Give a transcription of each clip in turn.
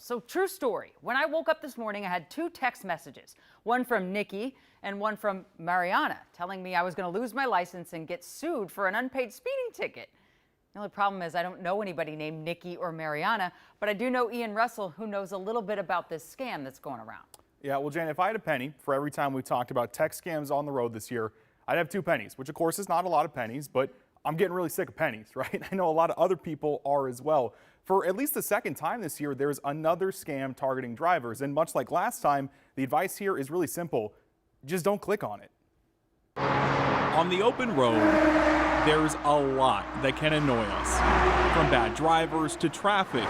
So true story. When I woke up this morning, I had two text messages, one from Nikki and one from Mariana, telling me I was going to lose my license and get sued for an unpaid speeding ticket. The only problem is I don't know anybody named Nikki or Mariana, but I do know Ian Russell, who knows a little bit about this scam that's going around. Yeah, well, Jan, if I had a penny for every time we talked about tech scams on the road this year, I'd have 2 pennies, which of course is not a lot of pennies, but I'm getting really sick of pennies, right? I know a lot of other people are as well. For at least the second time this year, there's another scam targeting drivers. And much like last time, the advice here is really simple. Just don't click on it. On the open road, there's a lot that can annoy us. From bad drivers to traffic,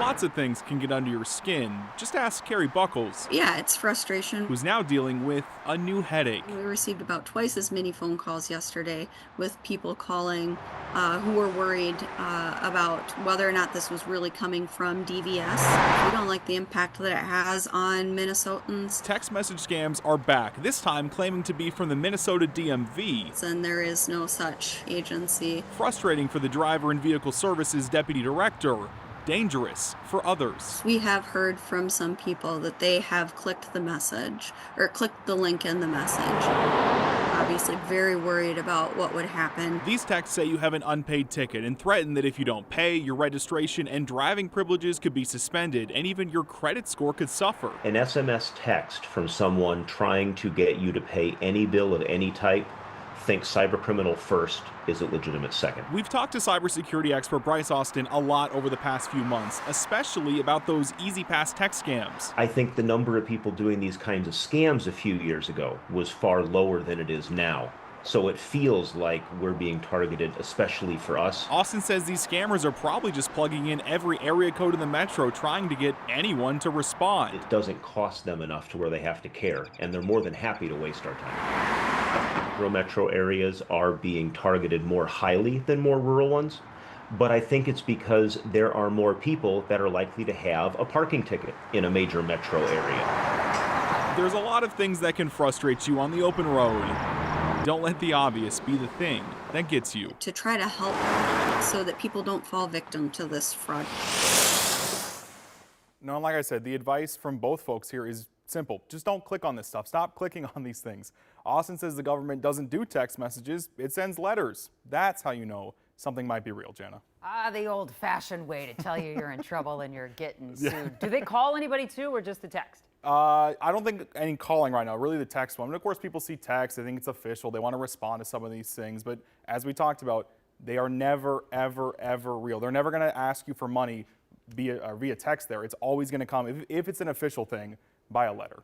lots of things can get under your skin. Just ask Carrie Buckles. Yeah, it's frustration. Who's now dealing with a new headache. We received about twice as many phone calls yesterday with people calling who were worried about whether or not this was really coming from DVS. We don't like the impact that it has on Minnesotans. Text message scams are back, this time claiming to be from the Minnesota DMV. And there is no such agency. Frustrating for the Driver and Vehicle Services Deputy Director. Dangerous for others. We have heard from some people that they have clicked the message or clicked the link in the message. Obviously very worried about what would happen. These texts say you have an unpaid ticket and threaten that if you don't pay, your registration and driving privileges could be suspended and even your credit score could suffer. An SMS text from someone trying to get you to pay any bill of any type, think cybercriminal first, is a legitimate second. We've talked to cybersecurity expert Bryce Austin a lot over the past few months, especially about those easy pass text scams. I think the number of people doing these kinds of scams a few years ago was far lower than it is now. So it feels like we're being targeted, especially for us. Austin says these scammers are probably just plugging in every area code in the metro, trying to get anyone to respond. It doesn't cost them enough to where they have to care, and they're more than happy to waste our time. Rural metro areas are being targeted more highly than more rural ones, but I think it's because there are more people that are likely to have a parking ticket in a major metro area. There's a lot of things that can frustrate you on the open road. Don't let the obvious be the thing that gets you. To try to help so that people don't fall victim to this fraud. No, like I said, the advice from both folks here is simple. Just don't click on this stuff. Stop clicking on these things. Austin says the government doesn't do text messages. It sends letters. That's how you know something might be real, Jana. The old-fashioned way to tell you you're in trouble and you're getting sued. Do they call anybody too, or just the text? I don't think any calling right now, really the text one. And of course, people see text, they think it's official, they want to respond to some of these things. But as we talked about, they are never, ever, ever real. They're never going to ask you for money via text there. It's always going to come, if it's an official thing, by a letter.